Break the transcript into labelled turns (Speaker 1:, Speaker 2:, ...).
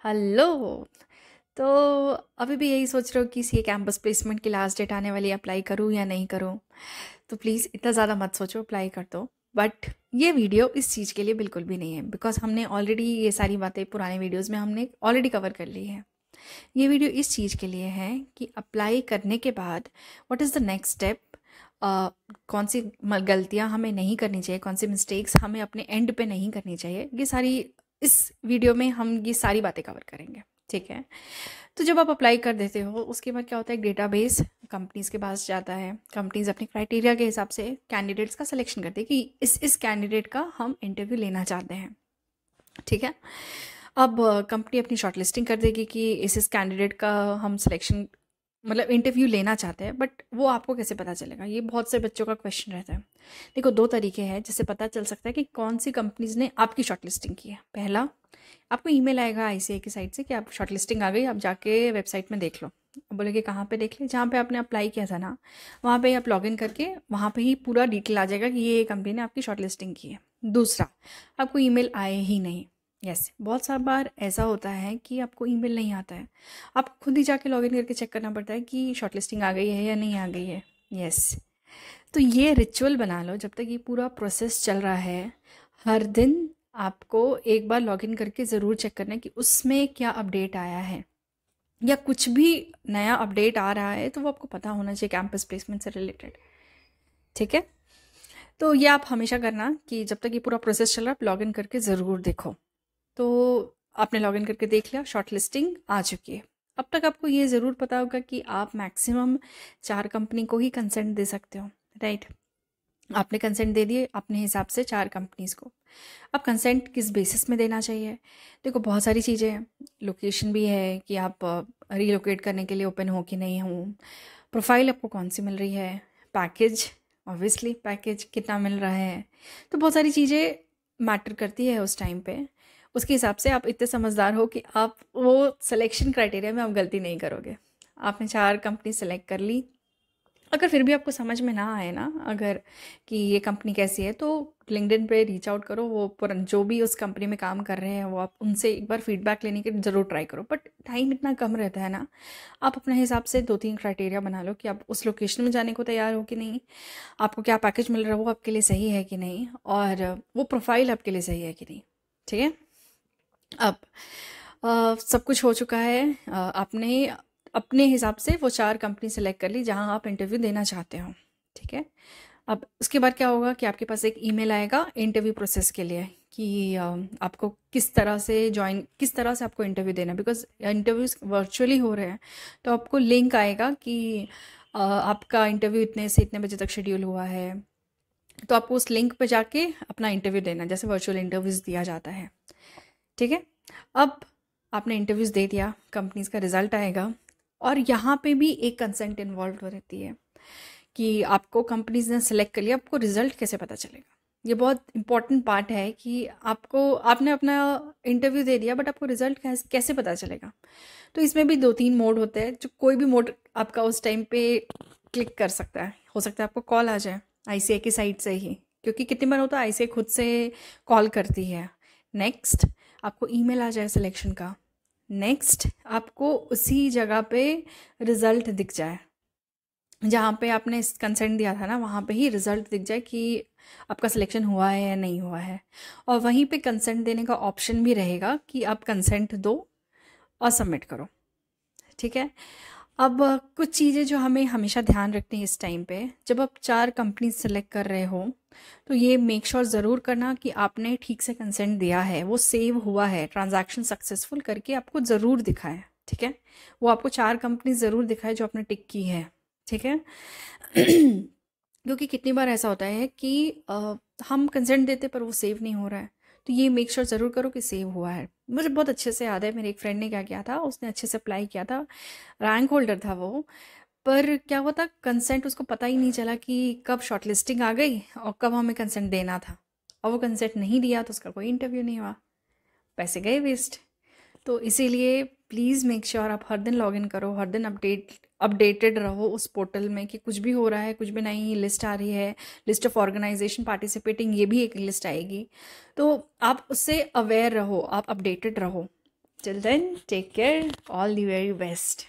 Speaker 1: Hello. तो अभी भी यही सोच रहे हो कि सीए कैंपस प्लेसमेंट की लास्ट डेट आने वाली है, अप्लाई करूँ या नहीं करूँ? तो प्लीज़ इतना ज़्यादा मत सोचो, अप्लाई कर दो। बट ये वीडियो इस चीज़ के लिए बिल्कुल भी नहीं है, बिकॉज हमने ऑलरेडी ये सारी बातें पुराने वीडियोज़ में हमने ऑलरेडी कवर कर ली है। ये वीडियो इस चीज़ के लिए है कि अप्लाई करने के बाद what is the next step, कौन सी गलतियाँ हमें नहीं करनी चाहिए, कौन सी मिस्टेक्स हमें अपने एंड पे नहीं करनी चाहिए, ये सारी इस वीडियो में हम ये सारी बातें कवर करेंगे। ठीक है। तो जब आप अप्लाई कर देते हो उसके बाद क्या होता है, एक डेटाबेस कंपनीज के पास जाता है। कंपनीज अपने क्राइटेरिया के हिसाब से कैंडिडेट्स का सिलेक्शन करते हैं कि इस कैंडिडेट का हम इंटरव्यू लेना चाहते हैं। ठीक है। अब कंपनी अपनी शॉर्टलिस्टिंग कर देगी कि इस कैंडिडेट का हम सिलेक्शन मतलब इंटरव्यू लेना चाहते हैं। बट वो आपको कैसे पता चलेगा, ये बहुत से बच्चों का क्वेश्चन रहता है। देखो, दो तरीके हैं जिससे पता चल सकता है कि कौन सी कंपनीज ने आपकी शॉर्टलिस्टिंग की है। पहला, आपको ईमेल आएगा आईसीआई की साइट से कि आप शॉर्टलिस्टिंग आ गई, आप जाके वेबसाइट में देख लो। अब बोलेगे कहाँ पे देख ले, जहाँ पे आपने अप्लाई किया था ना वहाँ पे आप लॉगिन करके वहाँ पे ही पूरा डिटेल आ जाएगा कि ये कंपनी ने आपकी शॉर्टलिस्टिंग की है। दूसरा, आपको ईमेल आए ही नहीं। यस, बहुत सारी बार ऐसा होता है कि आपको ईमेल नहीं आता है, आप खुद ही जाके लॉगिन करके चेक करना पड़ता है कि शॉर्टलिस्टिंग आ गई है या नहीं आ गई है। यस, तो ये रिचुअल बना लो जब तक ये पूरा प्रोसेस चल रहा है। हर दिन आपको एक बार लॉगिन करके ज़रूर चेक करना है कि उसमें क्या अपडेट आया है, या कुछ भी नया अपडेट आ रहा है तो वो आपको पता होना चाहिए कैंपस प्लेसमेंट से रिलेटेड। ठीक है। तो ये आप हमेशा करना कि जब तक ये पूरा प्रोसेस चल रहा है आप लॉगिन करके ज़रूर देखो। तो आपने लॉगिन करके देख लिया, शॉर्ट लिस्टिंग आ चुकी है। अब तक आपको ये ज़रूर पता होगा कि आप मैक्सिमम 4 कंपनी को ही कंसेंट दे सकते हो, राइट। आपने कंसेंट दे दिए अपने हिसाब से 4 कंपनीज़ को। अब कंसेंट किस बेसिस में देना चाहिए? देखो, बहुत सारी चीज़ें हैं। लोकेशन भी है कि आप रीलोकेट करने के लिए ओपन हो कि नहीं हो। प्रोफाइल आपको कौन सी मिल रही है। पैकेज, ऑब्वियसली पैकेज कितना मिल रहा है। तो बहुत सारी चीज़ें मैटर करती है उस टाइम पे। उसके हिसाब से आप इतने समझदार हो कि आप वो सिलेक्शन क्राइटेरिया में आप गलती नहीं करोगे। आपने 4 कंपनी सेलेक्ट कर ली। अगर फिर भी आपको समझ में ना आए ना, अगर कि ये कंपनी कैसी है, तो लिंक्डइन पे रीच आउट करो। वो जो भी उस कंपनी में काम कर रहे हैं वो आप उनसे एक बार फीडबैक लेने के ज़रूर ट्राई करो। बट टाइम इतना कम रहता है ना, आप अपने हिसाब से 2-3 क्राइटेरिया बना लो कि आप उस लोकेशन में जाने को तैयार हो कि नहीं, आपको क्या पैकेज मिल रहा है वो आपके लिए सही है कि नहीं, और वो प्रोफाइल आपके लिए सही है कि नहीं। ठीक है। अब सब कुछ हो चुका है। आपने अपने हिसाब से वो 4 कंपनी सेलेक्ट कर ली जहां आप इंटरव्यू देना चाहते हो। ठीक है। अब उसके बाद क्या होगा कि आपके पास एक ईमेल आएगा इंटरव्यू प्रोसेस के लिए कि आपको किस तरह से आपको इंटरव्यू देना है। बिकॉज इंटरव्यूज वर्चुअली हो रहे हैं, तो आपको लिंक आएगा कि आपका इंटरव्यू इतने से इतने बजे तक शेड्यूल हुआ है। तो आपको उस लिंक पे जाके अपना इंटरव्यू देना, जैसे वर्चुअल इंटरव्यूज़ दिया जाता है। ठीक है। अब आपने इंटरव्यूज़ दे दिया, कंपनीज का रिजल्ट आएगा, और यहाँ पे भी एक कंसेंट इन्वॉल्व हो रहती है कि आपको कंपनीज ने सेलेक्ट कर लिया, आपको रिजल्ट कैसे पता चलेगा। ये बहुत इंपॉर्टेंट पार्ट है कि आपने अपना इंटरव्यू दे दिया, बट आपको रिजल्ट कैसे पता चलेगा। तो इसमें भी 2-3 मोड होते हैं, जो कोई भी मोड आपका उस टाइम पे क्लिक कर सकता है। हो सकता है आपको कॉल आ जाए आईसीआई की साइट से ही, क्योंकि कितनी बार होता है आईसीआई खुद से कॉल करती है। नेक्स्ट, आपको ईमेल आ जाए सिलेक्शन का। नेक्स्ट, आपको उसी जगह पे रिजल्ट दिख जाए, जहाँ पे आपने कंसेंट दिया था ना वहाँ पे ही रिजल्ट दिख जाए कि आपका सिलेक्शन हुआ है या नहीं हुआ है। और वहीं पे कंसेंट देने का ऑप्शन भी रहेगा कि आप कंसेंट दो और सबमिट करो। ठीक है। अब कुछ चीज़ें जो हमें हमेशा ध्यान रखनी है इस टाइम पे, जब आप 4 कंपनी सेलेक्ट कर रहे हो तो ये मेक श्योर ज़रूर करना कि आपने ठीक से कंसेंट दिया है, वो सेव हुआ है, ट्रांजैक्शन सक्सेसफुल करके आपको ज़रूर दिखाए। ठीक है। वो आपको 4 कंपनी ज़रूर दिखाए जो आपने टिक की है। ठीक है। क्योंकि कितनी बार ऐसा होता है कि हम कंसेंट देते पर वो सेव नहीं हो रहा है। तो ये मेक श्योर ज़रूर करो कि सेव हुआ है। मुझे बहुत अच्छे से याद है, मेरे एक फ्रेंड ने क्या किया था, उसने अच्छे से अप्लाई किया था, रैंक होल्डर था वो। पर क्या हुआ था, कंसेंट उसको पता ही नहीं चला कि कब शॉर्टलिस्टिंग आ गई और कब हमें कंसेंट देना था। और वो कंसेंट नहीं दिया तो उसका कोई इंटरव्यू नहीं हुआ, पैसे गए वेस्ट। तो इसीलिए प्लीज़ मेक श्योर आप हर दिन लॉगिन करो, हर दिन अपडेटेड रहो उस पोर्टल में कि कुछ भी हो रहा है, कुछ भी नई लिस्ट आ रही है, लिस्ट ऑफ ऑर्गेनाइजेशन पार्टिसिपेटिंग, ये भी एक लिस्ट आएगी। तो आप उससे अवेयर रहो, आप अपडेटेड रहो। Till then take care, all the very best.